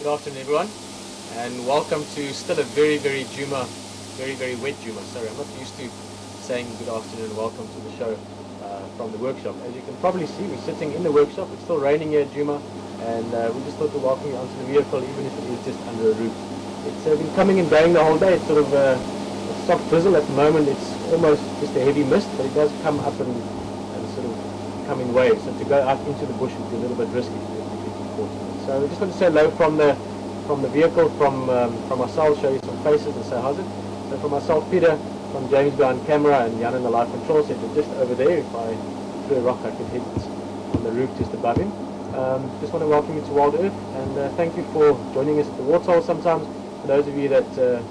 Good afternoon, everyone, and welcome to still a very Djuma, very wet Djuma. Sorry, I'm not used to saying good afternoon and welcome to the show from the workshop. As you can probably see, we're sitting in the workshop. It's still raining here at Djuma, and we just thought to welcome you onto the vehicle, even if it is just under a roof. It's been coming and going the whole day. It's sort of a soft drizzle at the moment. It's almost just a heavy mist, but it does come up and sort of come in waves. So to go up into the bush would be a little bit risky. So we just want to say hello from the vehicle, from ourselves, show you some faces and say how's it. So from myself, Pieter, from James behind camera, and Jan in the live control center just over there. If I threw a rock, I could hit it on the roof just above him. Just want to welcome you to WildEarth, and thank you for joining us at the waterhole sometimes. For those of you that are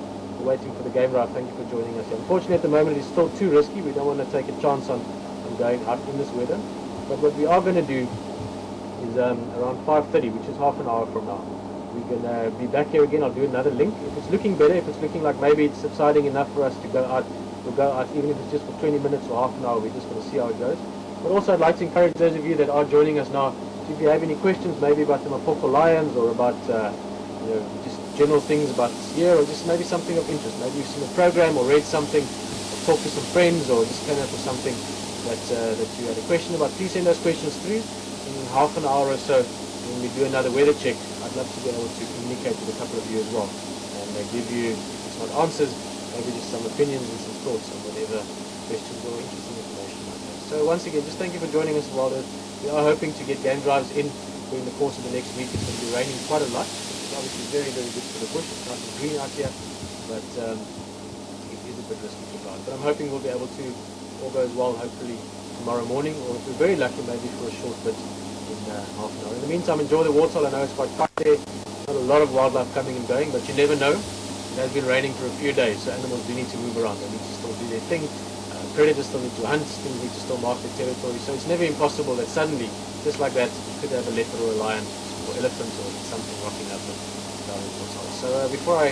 waiting for the game drive, thank you for joining us. Unfortunately, at the moment, it's still too risky. We don't want to take a chance on going out in this weather. But what we are going to do is around 5:30, which is half an hour from now. We're going to be back here again. I'll do another link. If it's looking better, if it's looking like maybe it's subsiding enough for us to go out, we'll go out even if it's just for 20 minutes or half an hour. We're just going to see how it goes. But also I'd like to encourage those of you that are joining us now, if you have any questions maybe about the Mapoko Lions or about just general things about this year, or just maybe something of interest. Maybe you've seen a program or read something, or talked to some friends, or just came up with something that you had a question about, please send those questions through. In half an hour or so, when we do another weather check, I'd love to be able to communicate with a couple of you as well, and give you, if it's not answers, maybe just some opinions and some thoughts on whatever questions or interesting information you might have. So once again, just thank you for joining us, WildEarth. We are hoping to get game drives in during the course of the next week. It's going to be raining quite a lot, which is obviously very good for the bush. It's nice and green out here, but it is a bit risky to drive. But I'm hoping we'll be able to, all goes well, hopefully tomorrow morning, or if we're very lucky, maybe for a short bit in half an hour. In the meantime, enjoy the waterhole. I know it's quite quiet there. Not a lot of wildlife coming and going, but you never know. It has been raining for a few days, so animals do need to move around. They need to still do their thing. Predators still need to hunt. Things need to still mark their territory. So it's never impossible that suddenly, just like that, you could have a leopard or a lion or elephant or something rocking up down the waterhole. So before I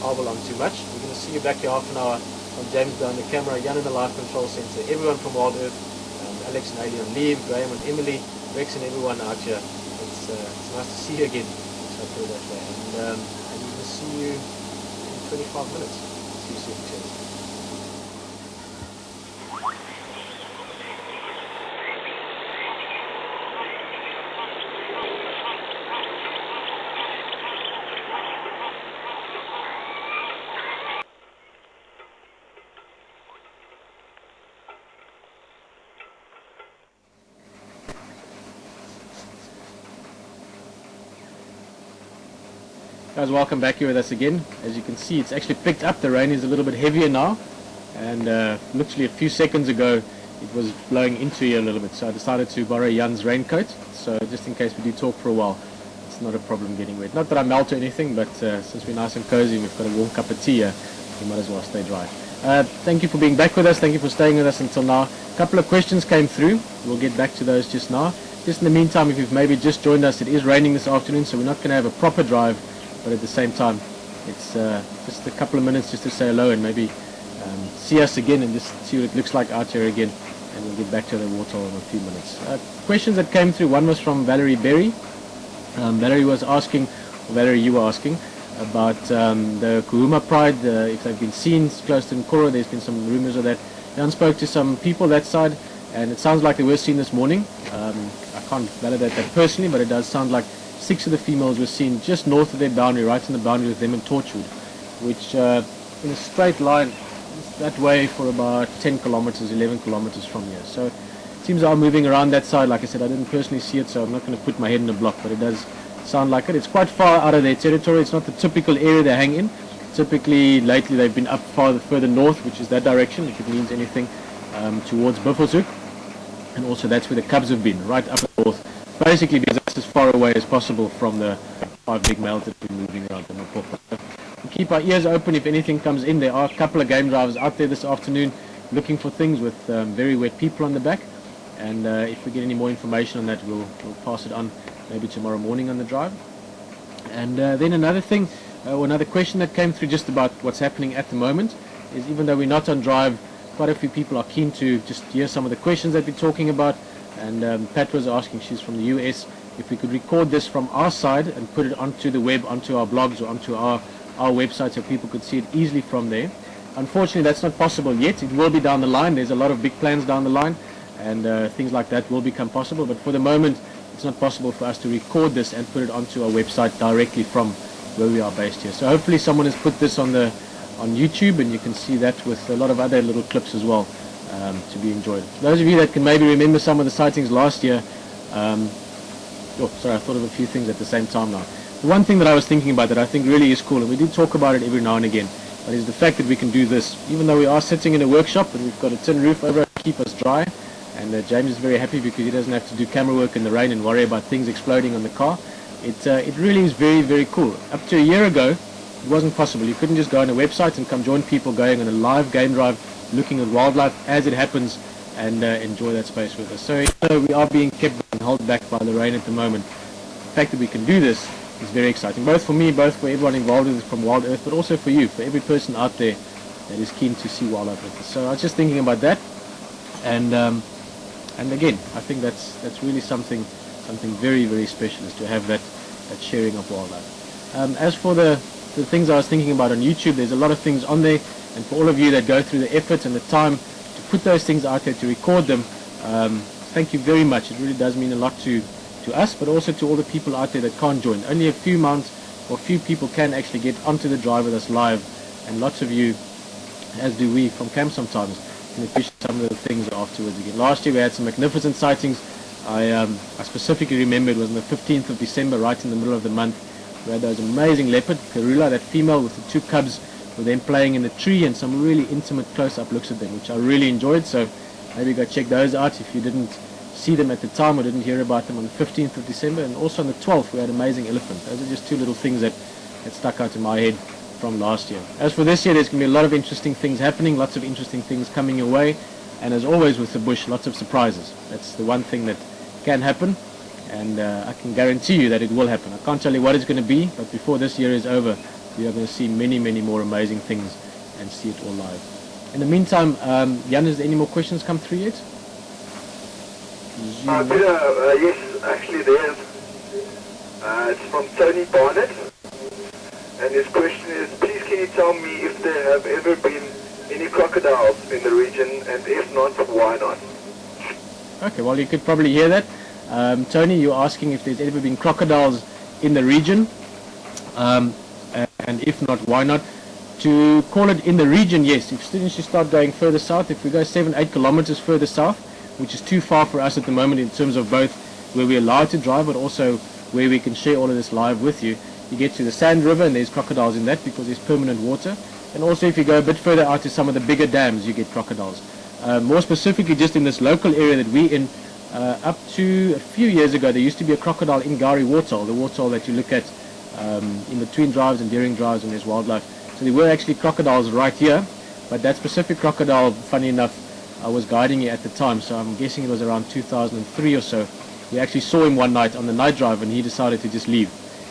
arble on too much, we're going to see you back here half an hour. From James behind the camera, Jan in the live control center, everyone from WildEarth, Alex and Ali on leave, Graham and Emily, Rex and everyone out here. It's nice to see you again. So I feel that way. And we'll see you in 25 minutes. See you soon. Cheers. Guys, welcome back here with us again. As you can see, it's actually picked up. The rain is a little bit heavier now, and literally a few seconds ago it was blowing into here a little bit, so I decided to borrow Jan's raincoat, so just in case we do talk for a while, it's not a problem getting wet. Not that I melt or anything, but since we're nice and cozy, we've got a warm cup of tea here, we might as well stay dry. Thank you for being back with us. Thank you for staying with us until now. A couple of questions came through. We'll get back to those just now. Just in the meantime, if you've maybe just joined us, it is raining this afternoon, so we're not going to have a proper drive, but at the same time, it's just a couple of minutes just to say hello and maybe see us again and just see what it looks like out here again, and we'll get back to the waterhole in a few minutes. Questions that came through, one was from Valerie Berry. Valerie was asking, or Valerie, you were asking, about the Kuhuma Pride, if they've been seen close to Nkoro. There's been some rumors of that. Jan spoke to some people that side, and it sounds like they were seen this morning. I can't validate that personally, but it does sound like 6 of the females were seen just north of their boundary, right in the boundary with them and Torchwood, which in a straight line that way for about 10 kilometers, 11 kilometers from here. So it seems they are moving around that side. Like I said, I didn't personally see it, so I'm not going to put my head in a block, but it does sound like it. It's quite far out of their territory. It's not the typical area they hang in. Typically, lately, they've been up further north, which is that direction, if it means anything, towards Buffelshoek. And also that's where the cubs have been, right up north. Basically, because that's as far away as possible from the 5 big males that have been moving around the Mapoko. We keep our ears open if anything comes in. There are a couple of game drivers out there this afternoon looking for things with very wet people on the back. And if we get any more information on that, we'll pass it on maybe tomorrow morning on the drive. And then another thing, or another question that came through just about what's happening at the moment is, even though we're not on drive, quite a few people are keen to just hear some of the questions that we're talking about. And Pat was asking, she's from the US, if we could record this from our side and put it onto the web, onto our blogs or onto our website so people could see it easily from there. Unfortunately, that's not possible yet. It will be down the line. There's a lot of big plans down the line, and things like that will become possible. But for the moment, it's not possible for us to record this and put it onto our website directly from where we are based here. So hopefully someone has put this on YouTube, and you can see that with a lot of other little clips as well to be enjoyed. Those of you that can maybe remember some of the sightings last year, sorry, I thought of a few things at the same time now. The one thing that I was thinking about that I think really is cool, and we do talk about it every now and again, but is the fact that we can do this. Even though we are sitting in a workshop and we've got a tin roof over it to keep us dry, and James is very happy because he doesn't have to do camera work in the rain and worry about things exploding on the car. It really is very, very cool. Up to a year ago, it wasn't possible. You couldn't just go on a website and come join people going on a live game drive, looking at wildlife as it happens, and enjoy that space with us. So we are being kept and held back by the rain at the moment. The fact that we can do this is very exciting, both for me, both for everyone involved with it from WildEarth, but also for you, for every person out there that is keen to see wildlife with us. So I was just thinking about that, and again, I think that's really something very, very special, is to have that sharing of wildlife. As for the things I was thinking about on YouTube, there's a lot of things on there, and for all of you that go through the effort and the time to put those things out there, to record them, thank you very much. It really does mean a lot to us, but also to all the people out there that can't join. Only a few people can actually get onto the drive with us live, and lots of you, as do we from camp sometimes, can appreciate some of the things afterwards again. Last year we had some magnificent sightings. I specifically remember it was on the 15th of December, right in the middle of the month. We had those amazing leopard, Karula, that female with the two cubs, with them playing in the tree, and some really intimate close-up looks at them, which I really enjoyed. So maybe go check those out if you didn't see them at the time or didn't hear about them on the 15th of December. And also on the 12th we had amazing elephant. Those are just two little things that stuck out in my head from last year. As for this year, there's going to be a lot of interesting things happening, lots of interesting things coming your way, and as always with the bush, lots of surprises. That's the one thing that can happen, and I can guarantee you that it will happen. I can't tell you what it's going to be, but before this year is over, we are going to see many, many more amazing things and see it all live. In the meantime, Jan, has there any more questions come through yet? Yes, actually there is. It's from Tony Barnett, and his question is, please can you tell me if there have ever been any crocodiles in the region, and if not, why not? Okay, well, you could probably hear that. Tony, you're asking if there's ever been crocodiles in the region, and if not, why not? To call it in the region, yes. If students should start going further south, if we go 7-8 kilometers further south, which is too far for us at the moment in terms of both where we're allowed to drive, but also where we can share all of this live with you. You get to the Sand River, and there's crocodiles in that because there's permanent water. And also if you go a bit further out to some of the bigger dams, you get crocodiles. More specifically, just in this local area that we're in, up to a few years ago, there used to be a crocodile in Gari Waterhole, the waterhole that you look at in between drives and during drives when there's wildlife. So there were actually crocodiles right here, but that specific crocodile, funny enough, I was guiding you at the time, so I'm guessing it was around 2003 or so. We actually saw him one night on the night drive, and he decided to just leave.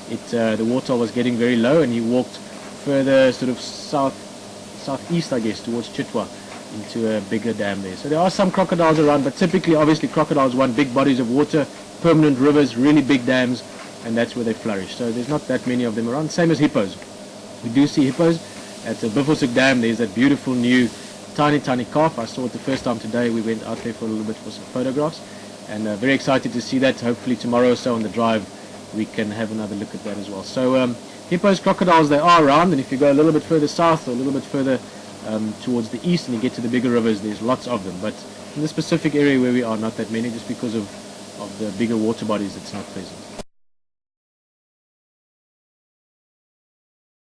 The water was getting very low, and he walked further sort of southeast, I guess, towards Chitwa, into a bigger dam there. So there are some crocodiles around, but typically, obviously, crocodiles want big bodies of water, permanent rivers, really big dams, and that's where they flourish. So there's not that many of them around, same as hippos. We do see hippos. At the Buffelshoek Dam, there's that beautiful new tiny calf. I saw it the first time today. We went out there for a little bit for some photographs, and very excited to see that. Hopefully tomorrow or so on the drive we can have another look at that as well. So hippos, crocodiles, they are around, and if you go a little bit further south or a little bit further towards the east and you get to the bigger rivers, there's lots of them. But in the specific area where we are, not that many, just because of the bigger water bodies, it's not present.